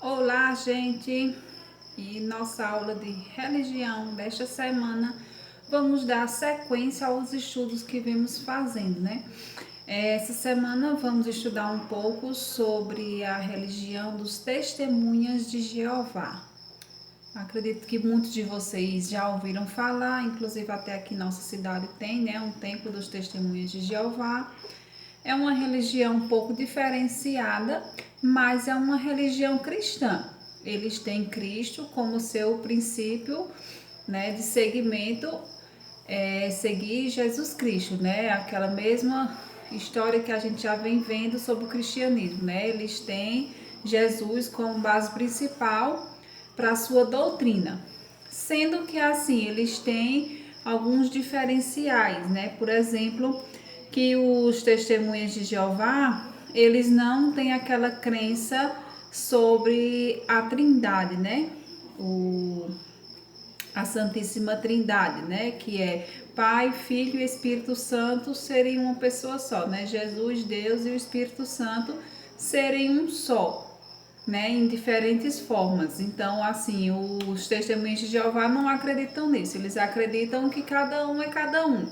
Olá, gente! E nossa aula de religião desta semana vamos dar sequência aos estudos que vimos fazendo, né? Essa semana vamos estudar um pouco sobre a religião dos Testemunhas de Jeová. Acredito que muitos de vocês já ouviram falar, inclusive até aqui em nossa cidade tem, né, um templo dos Testemunhas de Jeová. É uma religião um pouco diferenciada, mas é uma religião cristã. Eles têm Cristo como seu princípio, né, de seguimento, seguir Jesus Cristo, né? Aquela mesma história que a gente já vem vendo sobre o cristianismo, né? Eles têm Jesus como base principal para a sua doutrina. Sendo que assim, eles têm alguns diferenciais, né? Por exemplo, que os testemunhas de Jeová, eles não têm aquela crença sobre a Trindade, né? A Santíssima Trindade, né? Que é Pai, Filho e Espírito Santo serem uma pessoa só, né? Jesus, Deus e o Espírito Santo serem um só, né? Em diferentes formas. Então, assim, os testemunhos de Jeová não acreditam nisso. Eles acreditam que cada um é cada um,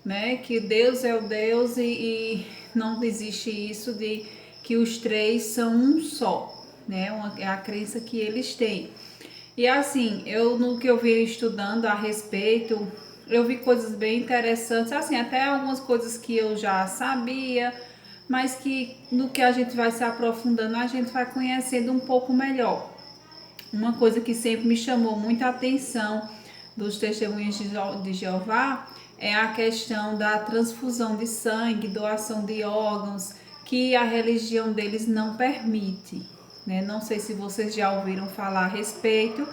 né? Que Deus é o Deus e não existe isso de que os três são um só, né? É a crença que eles têm. E assim, no que eu vi estudando a respeito, eu vi coisas bem interessantes, assim, até algumas coisas que eu já sabia, mas que no que a gente vai se aprofundando, a gente vai conhecendo um pouco melhor. Uma coisa que sempre me chamou muita atenção dos testemunhos de Jeová é a questão da transfusão de sangue, doação de órgãos, que a religião deles não permite, né? Não sei se vocês já ouviram falar a respeito,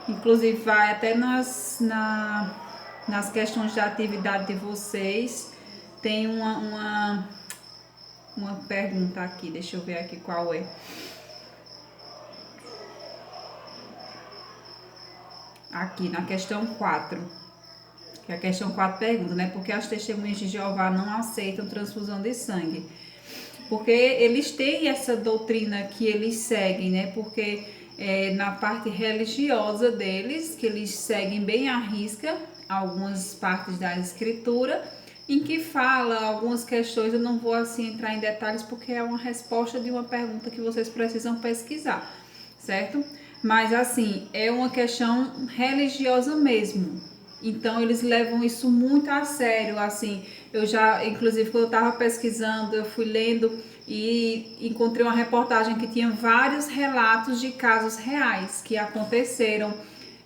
inclusive vai até nas questões da atividade de vocês, tem uma pergunta aqui, deixa eu ver aqui qual é. Aqui na questão 4. Que a questão 4 pergunta, né? Por que as testemunhas de Jeová não aceitam transfusão de sangue? Porque eles têm essa doutrina que eles seguem, né? Porque na parte religiosa deles, que eles seguem bem à risca algumas partes da escritura, em que fala algumas questões, eu não vou assim entrar em detalhes porque é uma resposta de uma pergunta que vocês precisam pesquisar, certo? Mas assim, é uma questão religiosa mesmo. Então eles levam isso muito a sério, assim. Eu já, inclusive, quando eu estava pesquisando, eu fui lendo e encontrei uma reportagem que tinha vários relatos de casos reais que aconteceram,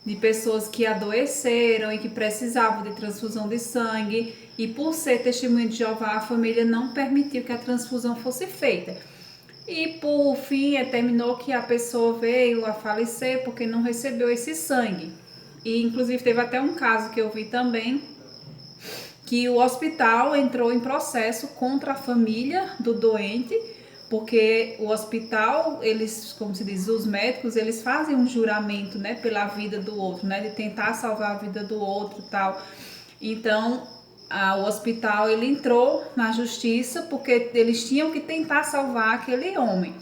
de pessoas que adoeceram e que precisavam de transfusão de sangue, e por ser testemunho de Jeová, a família não permitiu que a transfusão fosse feita. E por fim, terminou que a pessoa veio a falecer porque não recebeu esse sangue. E inclusive teve até um caso que eu vi também, que o hospital entrou em processo contra a família do doente, porque o hospital, eles, como se diz, os médicos, eles fazem um juramento, né, pela vida do outro, né, de tentar salvar a vida do outro e tal. Então, o hospital, ele entrou na justiça porque eles tinham que tentar salvar aquele homem.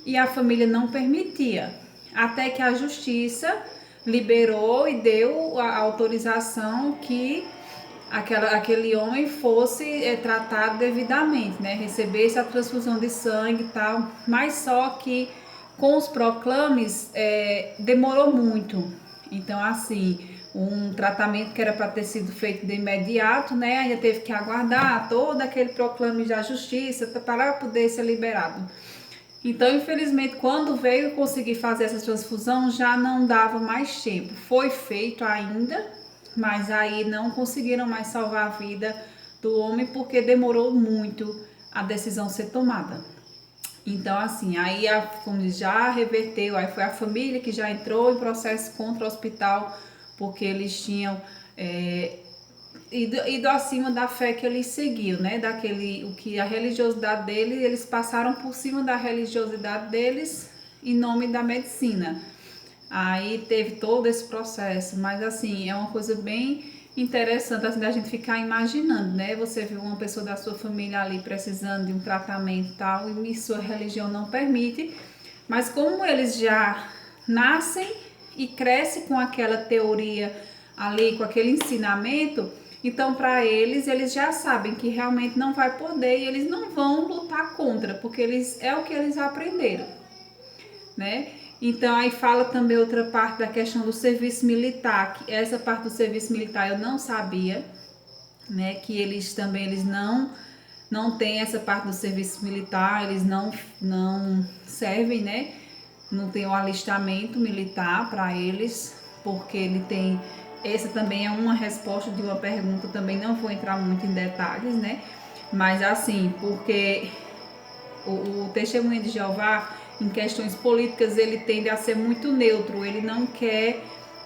E a família não permitia, até que a justiça liberou e deu a autorização que aquele homem fosse tratado devidamente, né? Recebesse a transfusão de sangue e tal, mas só que com os proclames demorou muito. Então, assim, um tratamento que era para ter sido feito de imediato, né? Ainda teve que aguardar todo aquele proclame da justiça para poder ser liberado. Então, infelizmente, quando veio conseguir fazer essa transfusão, já não dava mais tempo. Foi feito ainda, mas aí não conseguiram mais salvar a vida do homem porque demorou muito a decisão ser tomada. Então, assim, aí como diz, já reverteu, aí foi a família que já entrou em processo contra o hospital, porque eles tinham ido acima da fé que eles seguiam, né? O que a religiosidade deles, eles passaram por cima da religiosidade deles em nome da medicina. Aí teve todo esse processo, mas assim, é uma coisa bem interessante assim, da gente ficar imaginando, né? Você viu uma pessoa da sua família ali precisando de um tratamento e tal, e sua religião não permite, Mas como eles já nascem e crescem com aquela teoria ali, com aquele ensinamento, então para eles já sabem que realmente não vai poder e eles não vão lutar contra, porque é o que eles aprenderam, né? Então aí fala também outra parte da questão do serviço militar, que essa parte do serviço militar eu não sabia, né? Que eles não têm essa parte do serviço militar, eles não servem, né? Não tem o alistamento militar para eles, porque ele tem. Essa também é uma resposta de uma pergunta, também não vou entrar muito em detalhes, né? Mas assim, porque o testemunho de Jeová, em questões políticas, ele tende a ser muito neutro, ele não quer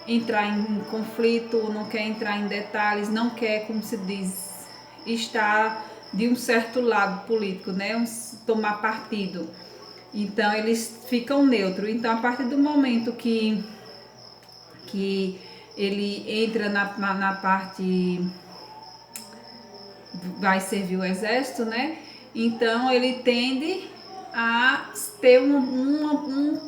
entrar em conflito, não quer entrar em detalhes, não quer, como se diz, estar de um certo lado político, né? Tomar partido. Então eles ficam neutros. Então a partir do momento que ele entra na parte, vai servir o exército, né? Então ele tende a ter um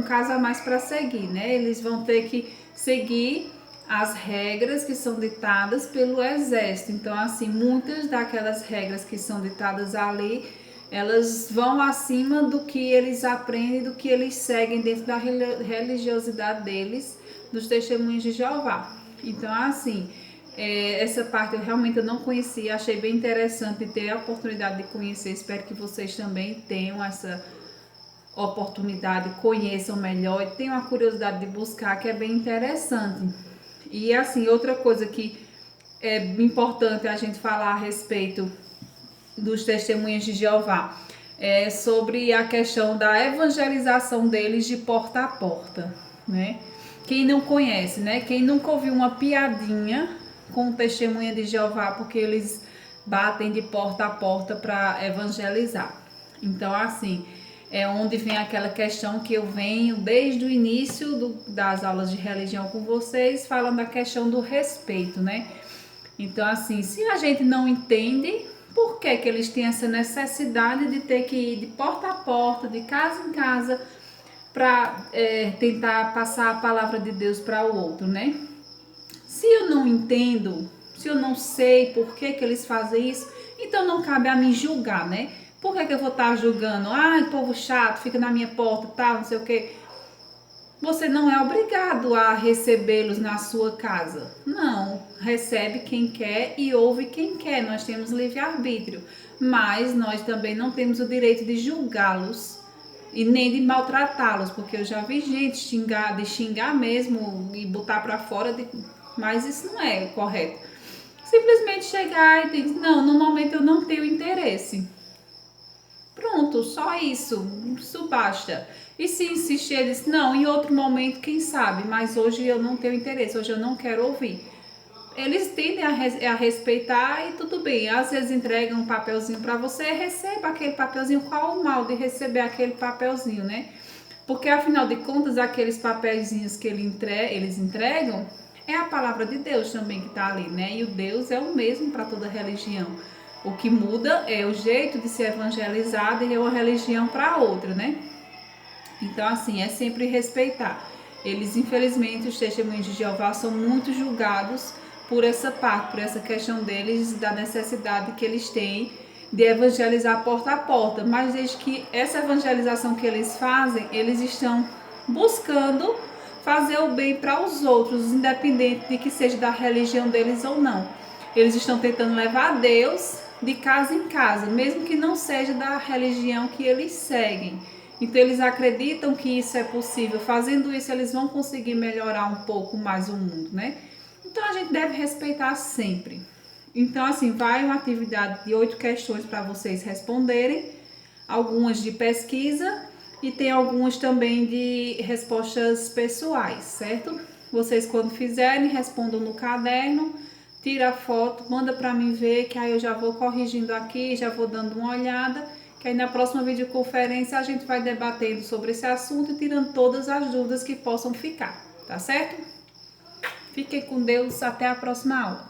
caso a mais para seguir, né? Eles vão ter que seguir as regras que são ditadas pelo exército. Então, assim, muitas daquelas regras que são ditadas ali, elas vão acima do que eles aprendem, do que eles seguem dentro da religiosidade deles, dos testemunhos de Jeová. Então, assim, essa parte eu realmente não conhecia, achei bem interessante ter a oportunidade de conhecer. Espero que vocês também tenham essa oportunidade, conheçam melhor e tenham a curiosidade de buscar, que é bem interessante. E assim, outra coisa que é importante a gente falar a respeito dos testemunhos de Jeová é sobre a questão da evangelização deles de porta a porta, né? Quem não conhece, né? Quem nunca ouviu uma piadinha com testemunha de Jeová, porque eles batem de porta a porta para evangelizar. Então, assim, é onde vem aquela questão que eu venho desde o início das aulas de religião com vocês, falando da questão do respeito, né? Então, assim, se a gente não entende, por que que eles têm essa necessidade de ter que ir de porta a porta, de casa em casa, para tentar passar a palavra de Deus para o outro, né? Se eu não entendo, se eu não sei por que que eles fazem isso, então não cabe a mim julgar, né? Por que que eu vou estar julgando? Ai, povo chato, fica na minha porta, tal, não sei o quê. Você não é obrigado a recebê-los na sua casa. Não, recebe quem quer e ouve quem quer. Nós temos livre-arbítrio, mas nós também não temos o direito de julgá-los e nem de maltratá-los, porque eu já vi gente xingar mesmo e botar para fora, mas isso não é correto. Simplesmente chegar e dizer, não, no momento eu não tenho interesse. Pronto, só isso basta. E se insistir, ele diz, não, em outro momento, quem sabe, mas hoje eu não tenho interesse, hoje eu não quero ouvir. Eles tendem a respeitar e tudo bem. Às vezes entregam um papelzinho para você, receba aquele papelzinho. Qual o mal de receber aquele papelzinho, né? Porque afinal de contas, aqueles papelzinhos que eles entregam é a palavra de Deus também que está ali, né? E o Deus é o mesmo para toda religião. O que muda é o jeito de ser evangelizado e uma religião para outra, né? Então, assim, é sempre respeitar. Eles, infelizmente, os testemunhos de Jeová são muito julgados por essa parte, por essa questão deles, da necessidade que eles têm de evangelizar porta a porta. Mas desde que essa evangelização que eles fazem, eles estão buscando fazer o bem para os outros, independente de que seja da religião deles ou não. Eles estão tentando levar Deus de casa em casa, mesmo que não seja da religião que eles seguem. Então eles acreditam que isso é possível. Fazendo isso, eles vão conseguir melhorar um pouco mais o mundo, né? Então a gente deve respeitar sempre. Então, assim, vai uma atividade de 8 questões para vocês responderem, algumas de pesquisa e tem algumas também de respostas pessoais, certo? Vocês, quando fizerem, respondam no caderno, tira a foto, manda para mim ver, que aí eu já vou corrigindo aqui, já vou dando uma olhada, que aí na próxima videoconferência a gente vai debatendo sobre esse assunto e tirando todas as dúvidas que possam ficar, tá certo? Fiquem com Deus, até a próxima aula.